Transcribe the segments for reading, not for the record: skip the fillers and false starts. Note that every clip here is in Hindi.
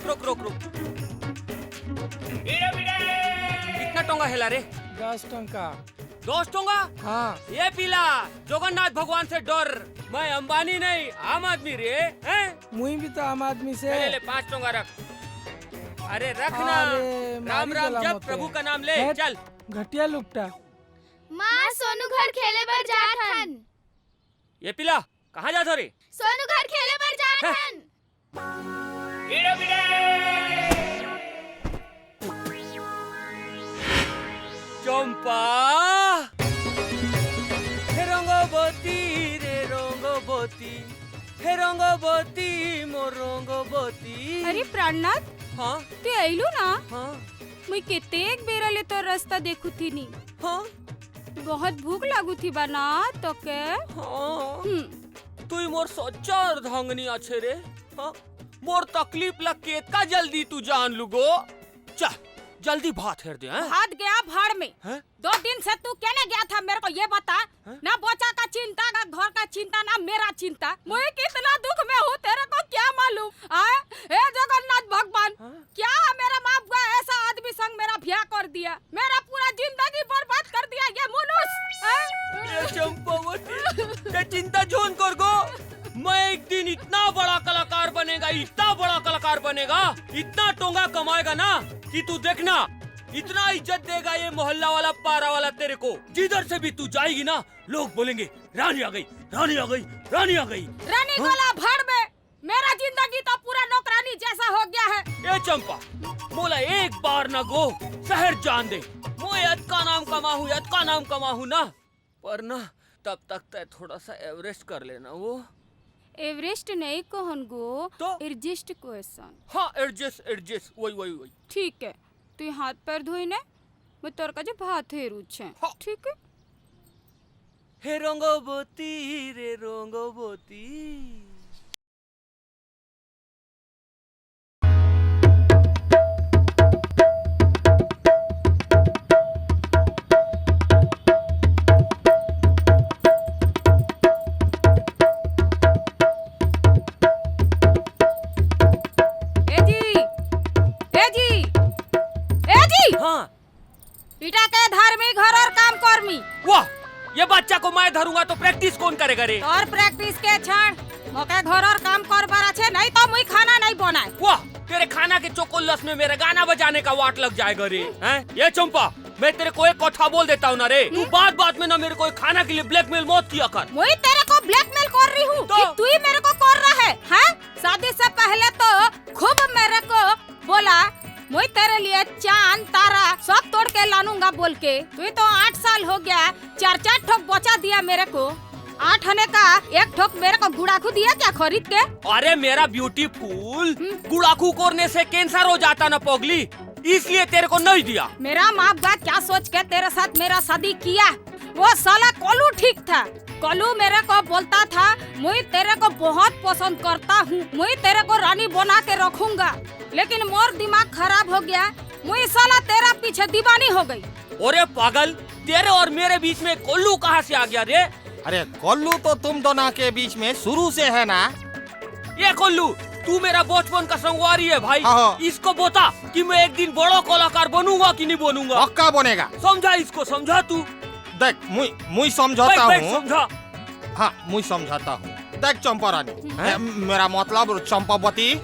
रुक रुक रुक। कितना टोंगा हेला रे? 10 टंका। 10 टोंगा? हाँ। ये पीला जगन्नाथ भगवान से डर, मैं अंबानी नहीं आम आदमी रे हैं? मुई भी तो आम आदमी से। ले 5 टोंगा रख। अरे रख ना, अरे, राम मारी राम गला जप मत प्रभु है। का नाम ले। हैट, चल घटिया लुकटा। माँ सोनू घर खेले बर जात हन। ये पीला कहाँ जा रे? सोनू घर खेले बर जात हन। चंपा हे रंगबती रे रंगबती, हे रंगबती मोर रंगबती। अरे प्राणनाथ, हाँ तू आइलू ना? हाँ मुई कितेक बेरा ले तो रास्ता देखू थी नी। हाँ बहुत भूख लागू थी बना तो के। हाँ तू मोर सच्चा अर्धांगनी अच्छे रे। हाँ मोर तकलीफ ला केतका जल्दी तू जान लुगो। चल जल्दी भात हेर दे। हैं? हाथ गया भाड़ में। हैं? 2 दिन से तू कहने गया था मेरे को ये बता। ना बच्चा का चिंता, ना घर का चिंता, ना मेरा चिंता। मुझे कितना दुख में हूँ तेरे को क्या मालूम? हे जगन्नाथ भगवान, क्या मेरा बाप का ऐसा आदमी संग मेरा ब्याह कर दिया, मेरा पूरा जिंदगी बर्बाद कर दिया ये मनुष्य। ये चंपावती ते चिंता जोन कर गो। मैं एक दिन इतना बड़ा कलाकार बनेगा, इतना बड़ा कलाकार बनेगा, इतना टोंगा कमाएगा ना कि तू देखना, इतना इज्जत देगा ये मोहल्ला वाला पारा वाला तेरे को। जिधर से भी तू जाएगी ना लोग बोलेंगे रानी आ गई, रानी आ गई, रानी आ गई। रानी गोला भाड़ में, मेरा जिंदगी तो पूरा नौकरानी जैसा हो गया है। ये चंपा बोला एक बार ना गो शहर जान दे। मैं अतका नाम कमाहू, अतका नाम कमाहू ना, पर ना तब तक तय थोड़ा सा एवरेस्ट कर लेना। वो एवरेस्ट नहीं कहन गो तो? Adjust question. हाँ एडजस्ट एडजस्ट वही वही वही। ठीक है, तू हाथ पैर धोई ने, मैं तोर का जो भात हेरू छे। हाँ। ठीक है। हे रंगबती रे रंगबती। हाँ इटा के धार्मिक घर और काम कर्मी। वाह, ये बच्चा को मैं धरूंगा तो प्रैक्टिस कौन करेगा रे? और प्रैक्टिस के क्षण मोके घर और काम कर बार अच्छे, नहीं तो मुई खाना नहीं बनाए। वाह, तेरे खाना के चोकोल्लस में मेरे गाना बजाने का वाट लग जाएगा रे। हैं? ये चंपा, मैं तेरे को एक कथा बोल देता हूँ ना रे, तू बात बात में ना मेरे को खाना के लिए ब्लैकमेल मत किया कर। मुई तेरे को ब्लैकमेल कर रही हूँ तो? कि तू ही मेरे को कर रहा है? हैं? शादी से पहले तो खूब मेरे को बोला मुई तेरे लिए चांद तारा सब तोड़ के लानूंगा बोल के। तू तो 8 साल हो गया, 4 ठोक बचा दिया मेरे को। 8 आने का 1 ठोक मेरे को गुड़ाखू दिया क्या खरीद के? अरे मेरा ब्यूटीफुल, गुड़ाखू करने से कैंसर हो जाता ना पगली, इसलिए तेरे को नहीं दिया। मेरा माँ बाप क्या सोच के तेरे साथ मेरा शादी किया? वो साला कोलू ठीक था। कोलू मेरे को बोलता था मुई तेरे को बहुत पसंद करता हूँ, मुई तेरे को रानी बना के रखूंगा, लेकिन मोर दिमाग खराब हो गया, मुई साला तेरा पीछे दीवानी हो गई। अरे पागल, तेरे और मेरे बीच में कोल्लू कहाँ से आ गया रे? अरे कोल्लू तो तुम दोनों के बीच में शुरू से है ना। ये कोल्लू, तू मेरा बचपन का संगवारी है भाई। हाँ। इसको बता कि मैं एक दिन बड़ा कलाकार बनूंगा कि नहीं बनूंगा। पक्का बनेगा। समझा इसको, समझा तू। देख मुई समझाता बैठ, हूँ। समझा। हाँ मुई समझाता हूँ। देख चंपा रानी, मेरा मतलब चंपावती,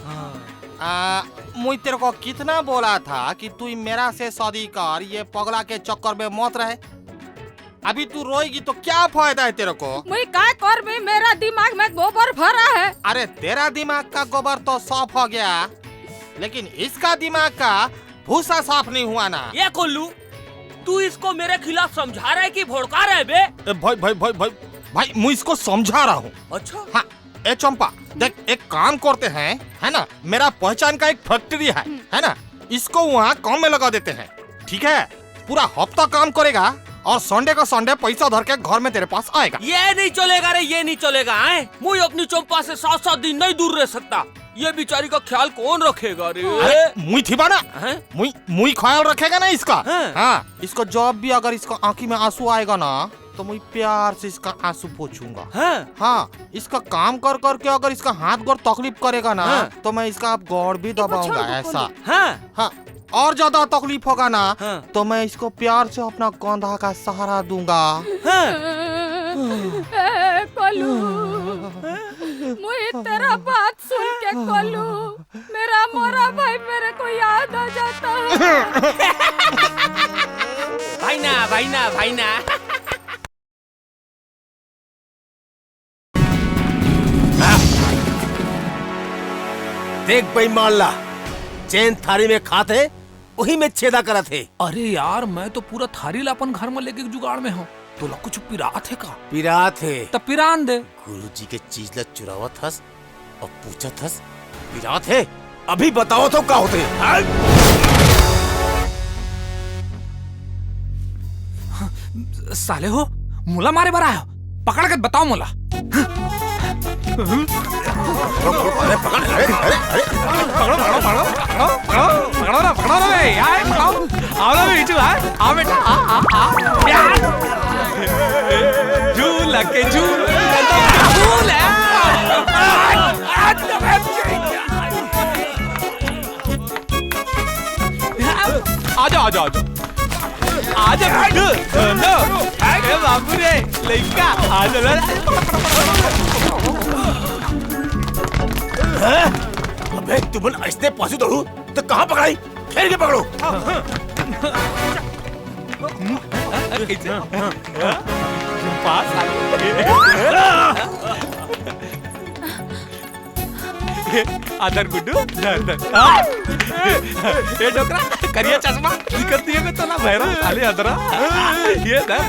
मुई तेरे को कितना बोला था कि तू मेरा से शादी कर, ये पगला के चक्कर में मत रहे। अभी तू रोएगी तो क्या फायदा है तेरे को? मुई क्या कर भी, मेरा दिमाग में गोबर भरा है। अरे तेरा दिमाग का गोबर तो साफ हो गया, लेकिन इसका दिमाग का भूसा साफ नहीं हुआ ना। ये कोल्लू, तू इसको मेरे खिलाफ समझा रहा है कि भड़का रहा है बे? भाई भाई भाई भाई भाई मैं इसको समझा रहा हूँ। अच्छा। हाँ ए चंपा, देख एक काम करते हैं, है ना, मेरा पहचान का एक फैक्ट्री है ना, इसको वहाँ काम में लगा देते हैं। ठीक है, पूरा हफ्ता काम करेगा और संडे का संडे पैसा धर के घर में तेरे पास आएगा। ये नहीं चलेगा रे, ये नहीं चलेगा। मुझे अपनी चंपा से 7-7 दिन नहीं दूर रह सकता। ये बेचारी का ख्याल कौन रखेगा रे? अरे मुई थी ना, मुई ख्याल रखेगा ना इसका। हाँ। हाँ, इसको जब भी अगर इसको आँखी में आंसू आएगा ना तो मैं प्यार से इसका आंसू पोंछूंगा। हाँ हाँ, इसका काम कर करके अगर इसका हाथ गोड़ तकलीफ करेगा ना, हाँ। तो मैं इसका अब गोड़ भी दबाऊंगा ऐसा। हाँ हाँ, और ज्यादा तकलीफ होगा ना, हाँ। तो मैं इसको प्यार से अपना कंधा का सहारा दूंगा। हाँ कोलू, मुझे तेरा बात सुन के कोलू, मेरा मोरा भाई मेरे को याद आ जाता है। भाई ना देख भाई मान ला, चैन थारी में खाते वही में छेदा करत है। अरे यार मैं तो पूरा थारी ला अपन घर में लेके जुगाड़ में हूँ। तो ला कुछ पिरात है का? पिरात है तब पिरान दे। गुरुजी के चीज ला चुरावत हस और पूछत हस पिरात है। अभी बताओ तो क्या होते? साले हो मुला मारे बरा है, पकड़ के बताओ मुला। अरे पकड़, अरे अरे अरे पकड़ो ना बे यार, पकड़ो। आओ ना बीच में, आ बेटा आ यार। झूल के झूल झूल है। आजा अरे बाबू रे लइका आजा। अबे तुमन ऐसे पासू दौड़ू तो कहाँ पकड़ाई? खेल के पकड़ो। आदर गुड्डू ये डोकरा करिया चश्मा दिक्कत नहीं है तो ना भैरा खाली अदरा ये दर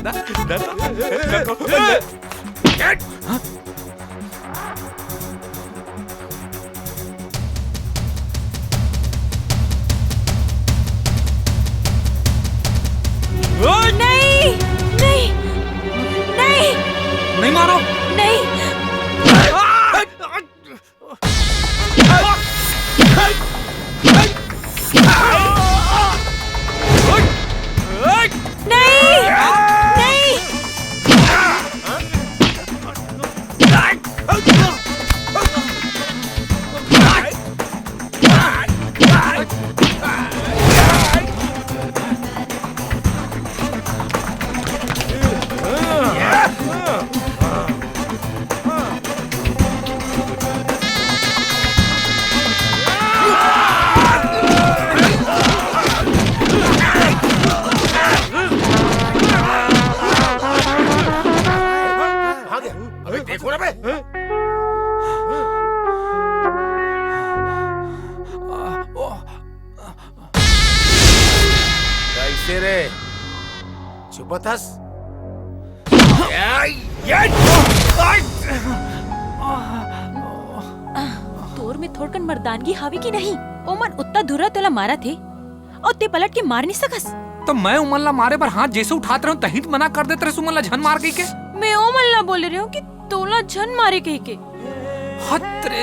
नहीं मारो नहीं देखो ना बे। कैसे रे चुपथस? तोर में थोड़कन मर्दानगी हावी की नहीं। ओमन उतना धुरा तोला मारा थे और ते पलट के मार नहीं सकस। तो मैं उमल्ला मारे पर हाथ जैसे उठाते रहूं तहित मना कर देते रहे उमल्ला झन मार गई के। मैं ओमल्ला बोल रही हूँ कि तोला झन मारे कही के। हतरे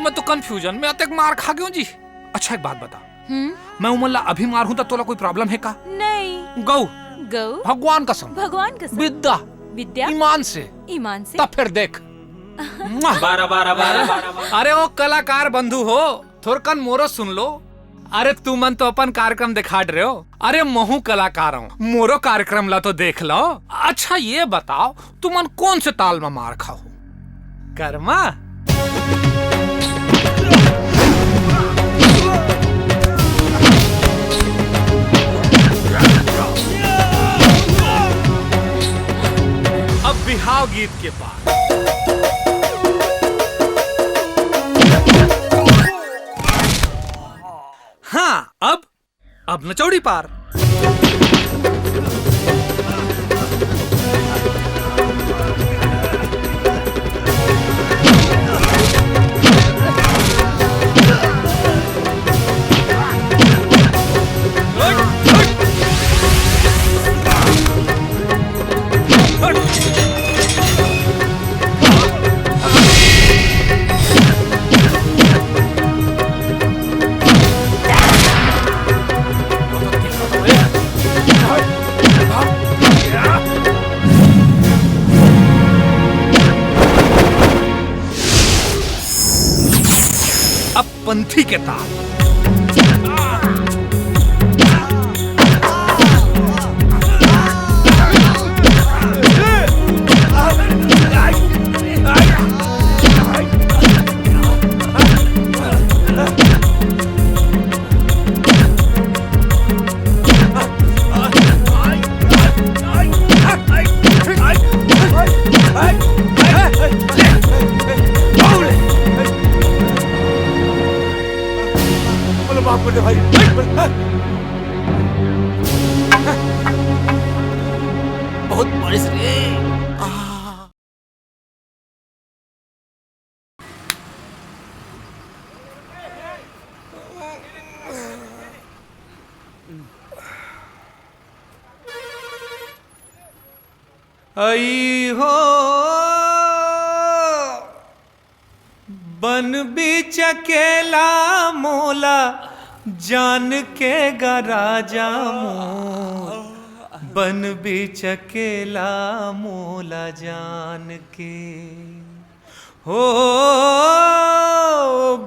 मैं तो कंफ्यूजन में अतक मार खा गया जी। अच्छा एक बात बता, मैं उमल्ला अभी मारूं तो तोला कोई प्रॉब्लम है का? नहीं। गौ भगवान कसम विद्या ईमान से तब फिर देख। अरे वो कलाकार बंधु हो, थोरकन मोरो सुन लो। अरे तुमन तो अपन कार्यक्रम दिखा रहे हो, अरे महू कलाकार हूँ, मोरो कार्यक्रम ला तो देख लो। अच्छा ये बताओ तुमन कौन से ताल में मार खाओ? कर्मा अब बिहाव गीत के बाद हाँ, अब नचौड़ी पार। वामपंथी के ताल। बहुत बारिश रे। आई हो बन बीच अकेला मोला जान के गराजा मोर, बन बीच अकेला मोला जान के हो,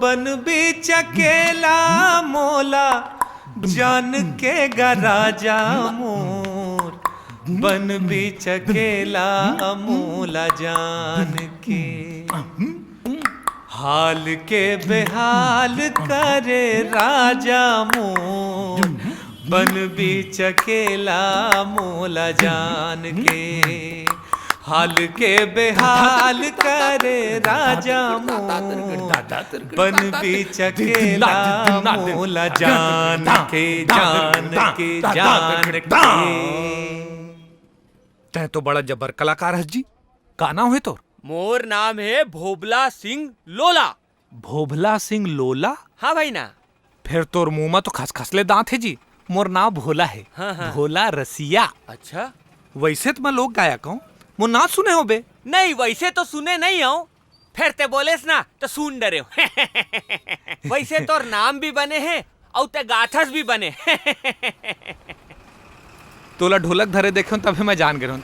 बन बीच अकेला मोला जान के गराजा मोर, बन बीच अकेला मोला जान के हाल के बेहाल करे राजा मोर, बन बीच अकेला मोला जान के हाल के बेहाल करे राजा मोर, बन बीच अकेला मोला जान के जान के जान के। तै तो बड़ा जबर कलाकार है जी, गाना हुए तो। मोर नाम है भोबला सिंह लोला। भोभला सिंह लोला? हाँ भाई ना। फिर तोर मुंह में तो खसखसले दांत है जी। मोर नाम भोला है। हाँ हाँ। भोला रसिया। अच्छा वैसे तो मैं लोक गायक हूँ, वो ना सुने हो बे? नहीं वैसे तो सुने नहीं हो, फिर ते बोलेस ना तो सुन डरे हो। वैसे तो नाम भी बने हैं और ते गाथस भी बने। तोला ढोलक धरे देखो तभी मैं जान गया हूँ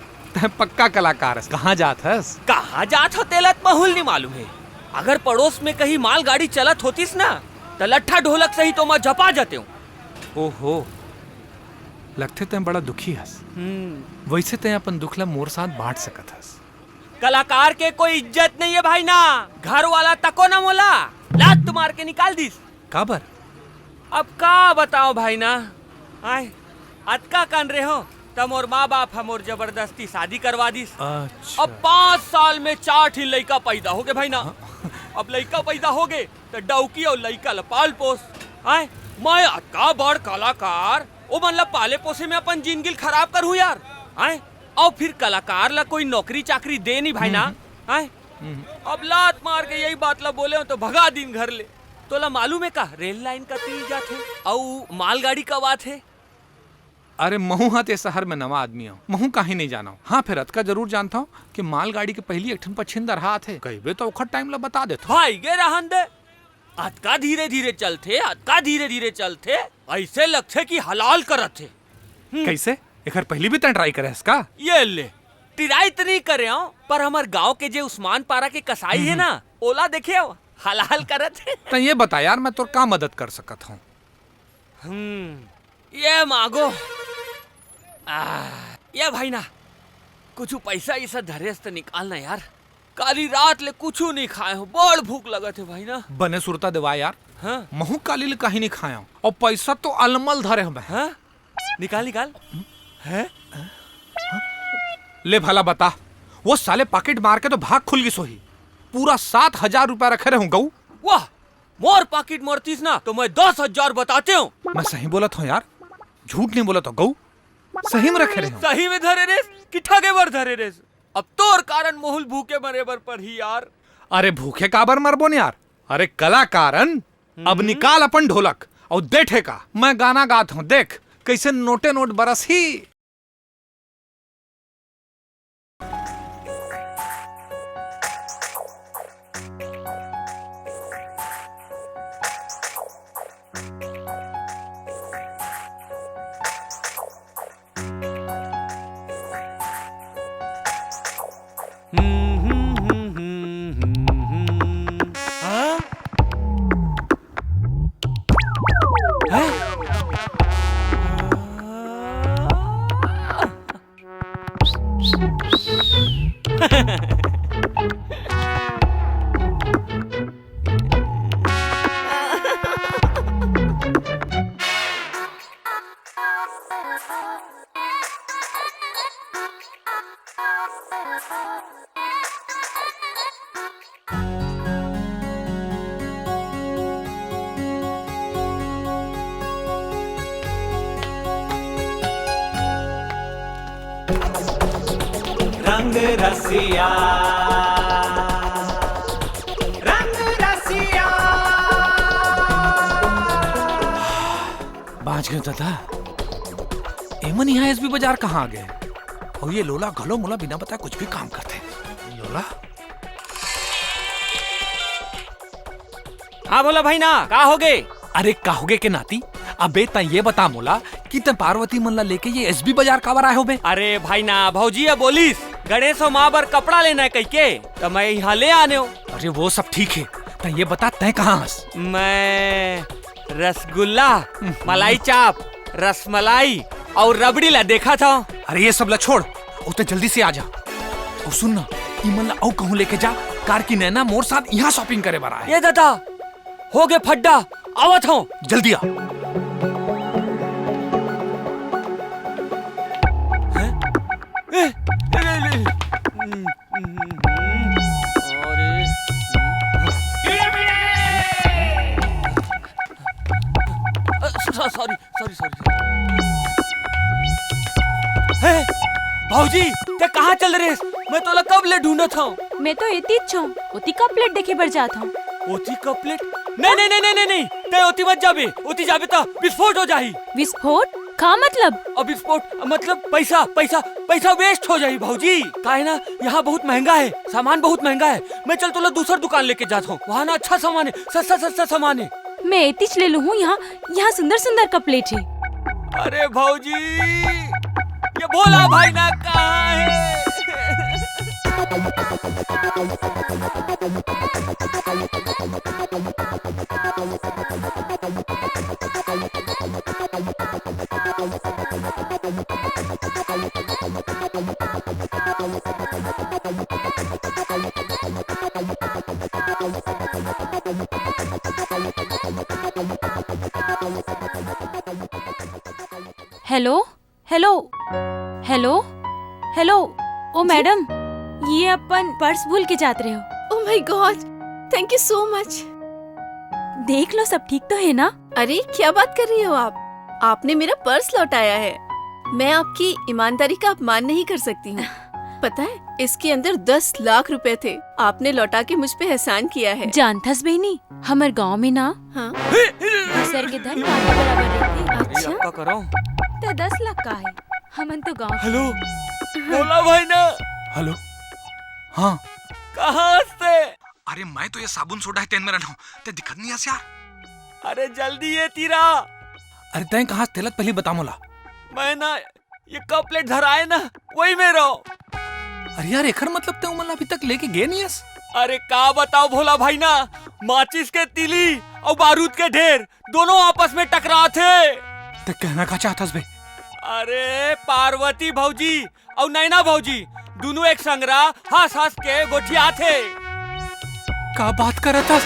पक्का कलाकार है। कहाँ जात हस? कहाँ जात हो तेलत महूल नहीं मालूम है। अगर पड़ोस में कहीं मालगाड़ी चलत होतीस ना तो लट्ठा ढोलक सही तो मैं झपा जाते हूँ। ओहो, लगते ते बड़ा दुखी हस। वैसे ते अपन दुखला मोर साथ बांट सकत हस। कलाकार के कोई इज्जत नहीं है भाई ना। घर वाला तको ना मोला लात मार के निकाल दीस। काबर? अब का बताओ भाई ना। आए अतका कान रहे हो तब मोर माँ बाप हमोर जबरदस्ती शादी करवा दीस। अच्छा। अब 5 साल में 4 ही लड़का पैदा हो गए भाई ना। अब लड़का पैदा हो गए तो डौकी और लड़का ला पाल पोस। आए मैं अतका बड़ कलाकार ओ मतलब पाले पोसे में अपन जिंदगी खराब करूँ यार। आए और फिर कलाकार ला कोई नौकरी चाकरी दे नहीं भाई ना। आए अब लात मार के यही बात ला बोले हो तो भगा दिन घर ले। तो ला मालूम है का रेल लाइन का तीर जात है और मालगाड़ी का बात है। अरे महू हाँ ते शहर में नवा आदमी हूँ, महू काहे नहीं जाना हूँ। हाँ फिर अतका जरूर जानता हूँ कि मालगाड़ी के पहली एक ठन पछिंदर हाथ है। कहीं तो ओखर टाइम ला बता देता। भाई गे रहन दे। अतका धीरे धीरे चलते, अतका धीरे धीरे चलते, ऐसे लगते कि हलाल करत है। कैसे? एक पहली भी तय ट्राई करे इसका? ये ले ट्राई तो नहीं करे हो, पर हमार गांव के जे उस्मान पारा के कसाई है ना ओला देखे हो हलाल करत है। तो ये बता यार मैं तो का मदद कर सकत हूँ? ये मांगो। ये भाई ना कुछ पैसा ऐसा धरेस तो निकालना यार। काली रात ले कुछ नहीं खाए हो, बड़ भूख लगत है भाई ना। बने सुरता देवा यार। हाँ? महू काली ले कहीं नहीं खाया हूँ और पैसा तो अलमल धरे हूँ। हाँ? निकाल निकाल। है? ले भला बता, वो साले पॉकेट मार के तो भाग खुल गई सोही। पूरा 7,000 रुपया रखे रहे हूँ गऊ। वाह, मोर पॉकेट मारतीस ना तो मैं 10,000 बताते हूँ। मैं सही बोला था यार, झूठ नहीं बोला था गऊ। सही में रखे रहे हूँ। सही में धरे रेस कि ठगे बर धरे रेस? अब तोर कारण मोहुल भूखे मरे बर पर ही यार। अरे भूखे काबर मरबो न यार। अरे कलाकारन, अब निकाल अपन ढोलक और दे ठेका। मैं गाना गाता हूँ, देख कैसे नोटे नोट बरस ही। रंग रसिया रंग रसिया। बाज गए दादा। एमन यहाँ एसबी बाजार कहाँ आ गए? और ये लोला घलो मुला बिना बताए कुछ भी काम करते। लोला हाँ बोला भाई ना, का हो गए? अरे काहोगे के नाती, अबे ता ये बता मोला कि ते पार्वती मन ला लेके ये एसबी बाजार काबर आए हो बे? अरे भाई ना भौजी बोलिस गणेश और माँ बर कपड़ा लेना है कह के, तो मैं यहाँ ले आने हो। अरे वो सब ठीक है, ता ये बता तय कहाँ हस? मैं रसगुल्ला, मलाई चाप, रसमलाई और रबड़ी ला देखा था। अरे ये सब ला छोड़, उते जल्दी से आ जा। और सुन ना, इमन ला औ कहूँ लेके जा, कार की नैना मोर साथ यहाँ शॉपिंग करे बार आए। ये दादा हो गए फड्डा, आवत हो जल्दी आ। Sorry sorry sorry. भाऊजी ते कहाँ चल रहे? मैं तोला कब ले ढूंढत हूँ। मैं तो इतनी छो उती का प्लेट देखे बर जाता हूँ। ओती का प्लेट? नहीं नहीं नहीं नहीं नहीं, ते ओती मत जाबे, ओती जाबे तो विस्फोट हो जाही। विस्फोट का मतलब? अब विस्फोट मतलब पैसा पैसा पैसा वेस्ट हो जाही भाऊजी। काहे ना यहाँ बहुत महंगा है, सामान बहुत महंगा है। मैं चल तोला दूसर दुकान लेके जाता हूँ, वहाँ ना अच्छा सामान है, सस्ता सस्ता सामान है। मैं एतिच ले लू हूँ, यहाँ सुंदर सुंदर का प्लेट है। अरे भाऊजी ये भोला भाई ना कहाँ है? Hello hello hello hello. Oh madam, ये अपन पर्स भूल के जाते रहे हो। Oh my God, thank you so much. देख लो सब ठीक तो है ना? अरे क्या बात कर रही हो आप? आपने मेरा पर्स लौटाया है। मैं आपकी ईमानदारी का अपमान नहीं कर सकती हूँ। पता है इसके अंदर 10 लाख रुपए थे। आपने लौटा के मुझ पे एहसान किया है। जानथस बहनी, हमारे गांव में ना हाँ? सर के धन माता बराबर रहते। अच्छा, क्या करो? तो 10 लाख का है। हमन तो गांव। हेलो भोला भाई ना। हेलो हाँ कहाँ से? अरे मैं तो ये साबुन सोडा है तेन में रहना हूँ, ते दिखत नहीं यार। अरे जल्दी ये तीरा। अरे तय कहाँ तेलत पहले बता मोला। मैं ना ये कप प्लेट धराए ना, वही में रहो। अरे यार एकर मतलब ते उमन अभी तक लेके गए नहीं हस? अरे का बताओ भोला भाई ना, माचिस के तीली और बारूद के ढेर दोनों आपस में टकरा थे। ते कहना का चाहतस बे? अरे पार्वती भौजी और नैना भौजी दोनों एक संगरा हंस हंस के गोठिया थे। का बात करत हस?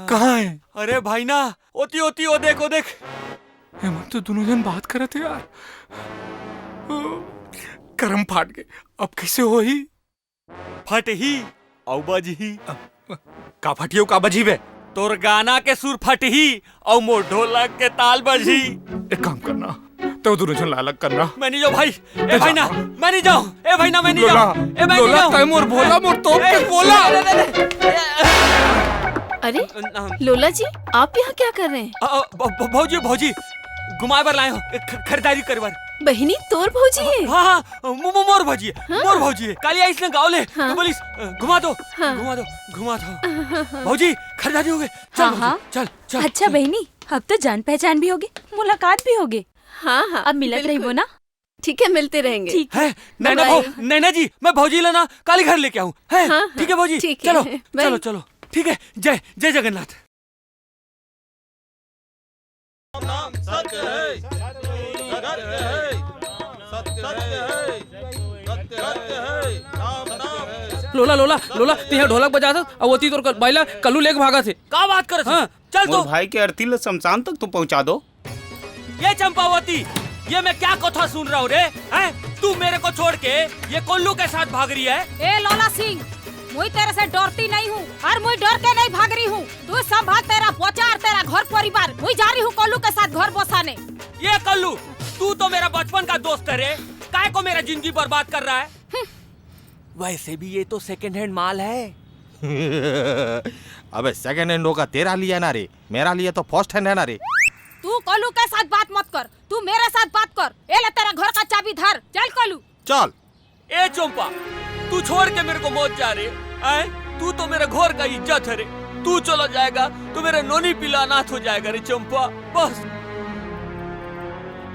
कहाँ है? अरे भाई ना ओती ओती ओ देख ओ देख। हेमंत तो दोनों जन बात करत है यार। करम फाट गए, अब कैसे हो ही? फट ही औ बज ही। का फटियो का बजी बे? तोर गाना के सुर फट ही और मोर ढोलक के ताल बजी। एक काम करना, तो दोनों जन अलग करना। मैं नहीं जाऊँ भाई, ए भाई ना मैं नहीं जाऊँ, ए भाई ना मैं नहीं जाऊँ, ए मैं नहीं जाऊँ। तय मोर भोला मोर तोप के बोला। अरे लोला जी, आप यहाँ क्या कर रहे हैं? भौजी भौजी घुमाए बार लाए हो, खरीदारी करे बार। बहिनी तोर भौजी है? हाँ हाँ मोर भौजी है, मोर भौजी है। काली आई इसने गाँव ले तो बोलिस घुमा दो घुमा दो घुमा दो। भौजी खरीदारी हो गए, चल हाँ चल चल। अच्छा बहनी, अब तो जान पहचान भी होगी, मुलाकात भी होगी। हाँ हाँ, अब मिलत रही वो ना। ठीक है, मिलते रहेंगे। ठीक है नैना नैना जी, मैं भौजी लेना काली घर लेके आऊँ। ठीक है भौजी, चलो चलो चलो ठीक है। जय जय जगन्नाथ। सत्य है, सत्य है, सत्य है, सत्य लोला लोला लोला तिहा ढोलक बजा था और वो ती तोर बैला कल्लू लेके भागा थे। का बात कर? हाँ, चल तो भाई के अर्थी ले शमशान तक तो पहुंचा दो। ये चंपावती, ये मैं क्या कथा सुन रहा हूँ रे? हैं? तू मेरे को छोड़ के ये कोल्लू के साथ भाग रही है? ए लोला सिंह, मुई तेरे से डरती नहीं हूँ और मुई डर के नहीं भाग रही हूँ। तू संभाल तेरा बच्चा और तेरा घर परिवार। मुई जा रही हूँ कोल्लू के साथ घर बसाने। ये कल्लू, तू तो मेरा बचपन का दोस्त है रे, काय को मेरा जिंदगी बर्बाद कर रहा है? वैसे भी ये तो सेकंड हैंड माल है। अबे सेकंड हैंड होगा तेरा लिया ना रे, मेरा लिया तो फर्स्ट हैंड है ना रे। तू कोल्लू के साथ बात मत कर, तू मेरे साथ बात कर। ए ले तेरा घर का चाबी धर, चल कोल्लू। चल। ए चंपा, तू छोड़ के मेरे को मौत जा रे? तू तो मेरे घर का इज्जत है रे। तू चला जाएगा तो मेरा नोनी पिला अनाथ हो जाएगा रे चंपा। बस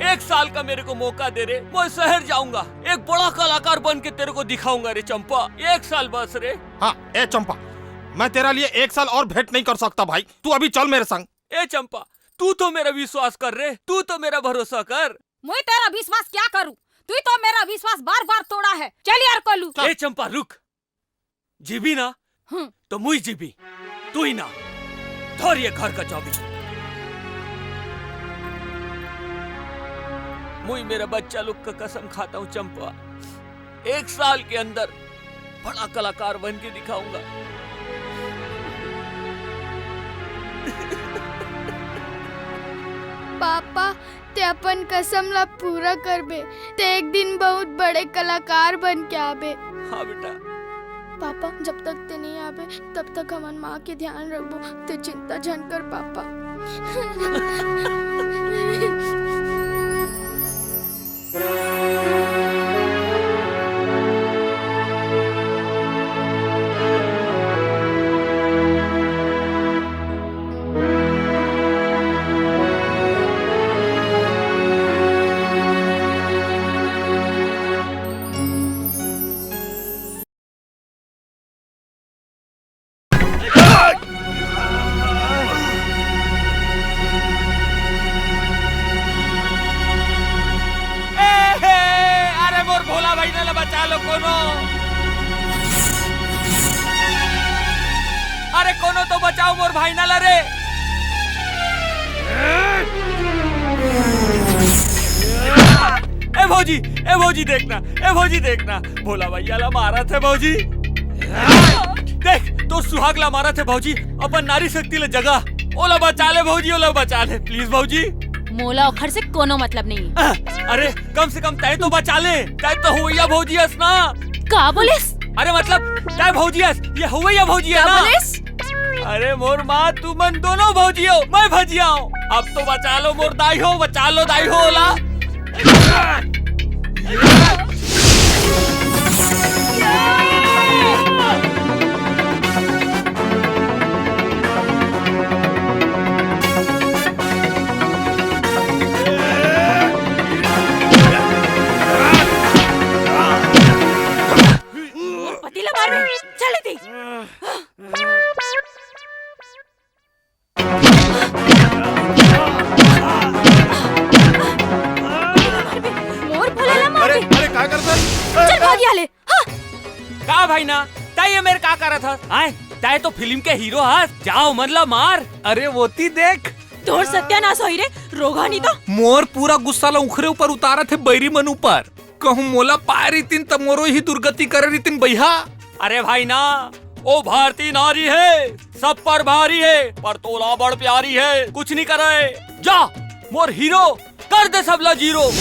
1 साल का मेरे को मौका दे रे, मैं शहर जाऊंगा, एक बड़ा कलाकार बन के तेरे को दिखाऊंगा रे चंपा। 1 साल बस रे। हाँ ए चंपा, मैं तेरा लिए 1 साल और भेंट नहीं कर सकता भाई, तू अभी चल मेरे संग। ए चंपा, तू तो मेरा विश्वास कर रे, तू तो मेरा भरोसा कर। मैं तेरा विश्वास क्या करूं? तू तो मेरा विश्वास बार बार तोड़ा है। चल यार कोल्लू। ए चंपा रुक, जीबी ना तो मुई जीबी, तू ही ना। धर ये घर का चाबी। मुई मेरा बच्चा लोग का कसम खाता हूँ चंपा, 1 साल के अंदर बड़ा कलाकार बन के दिखाऊंगा। पापा, ते अपन कसम ला पूरा करबे, ते एक दिन बहुत बड़े कलाकार बन के आबे। हाँ बेटा। पापा, जब तक ते नहीं आबे तब तक हमन माँ के ध्यान रखबो, ते चिंता जन कर पापा। अरे कोनो तो बचाओ मोर भाई ना रे। ए भौजी देखना, ए भौजी देखना, भोला भैया ला मारा थे भौजी। देख तो सुहागला मारा थे भौजी, अपन नारी शक्ति ले जगह। ओला बचा ले भौजी, ओला बचा ले प्लीज भौजी। मोला ओखर से कोनो मतलब नहीं। अरे कम से कम तय तो बचा ले, तय तो हुआ भौजी हस ना। का बोलिस? अरे मतलब तय भौजी हस, ये हुआ भौजी है ना। अरे मोर माँ तू मन दोनों भौजी हो, मैं भजिया हूँ। अब तो बचा लो मोर दाई हो, बचा लो दाई हो ओला। पतीला मार में चले थी। मोर भला मार। अरे क्या करता है? चल भागिया ले। हाँ। का भाई ना ताई ये मेरे का करा था? आए ताई तो फिल्म के हीरो हस, जाओ मतलब मार। अरे वोती देख तोर सत्यानाश होई रे, रोगा नहीं तो। मोर पूरा गुस्सा ला उखरे ऊपर उतारा थे बैरी मन ऊपर। कहूँ मोला पाए रीतिन तब मोरो ही दुर्गति करे रीतिन भैया। अरे भाई ना, ओ भारतीय नारी है, सब पर भारी है, पर तोला बड़ प्यारी है, कुछ नहीं करे। जा मोर हीरो कर दे सबला जीरो।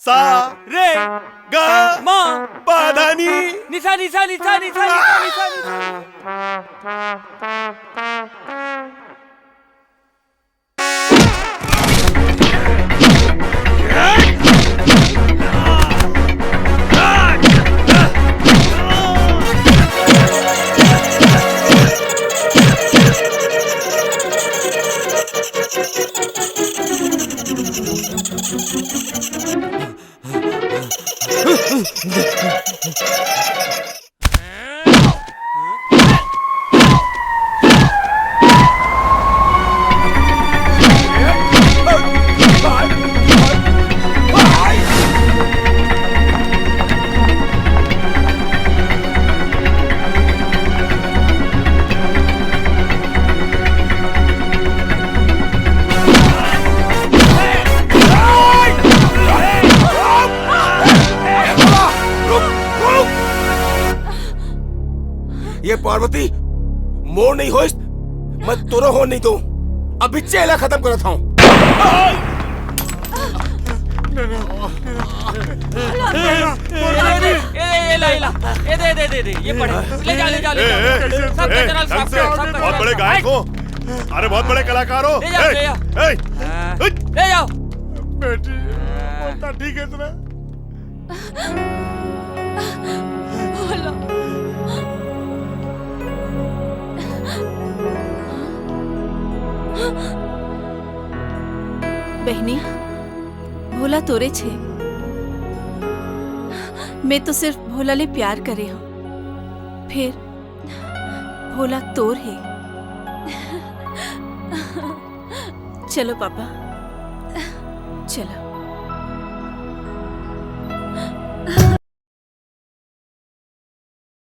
सा रे गा मा पाधानी निशा निशा निशा निशा निशा निशा। पार्वती मोर नहीं होइस मैं तोरो हो नहीं दो अभी चेला खत्म करत हूँ। दे ये पढ़े ले जा सब कचरा साफ कर बहुत बड़े गायक हो अरे बहुत बड़े कलाकार हो ले जाओ बेटी बोलता ठीक है इतना बहनी भोला तोरे छे मैं तो सिर्फ भोला ले प्यार करे हूँ फिर भोला तोर है। चलो पापा चलो।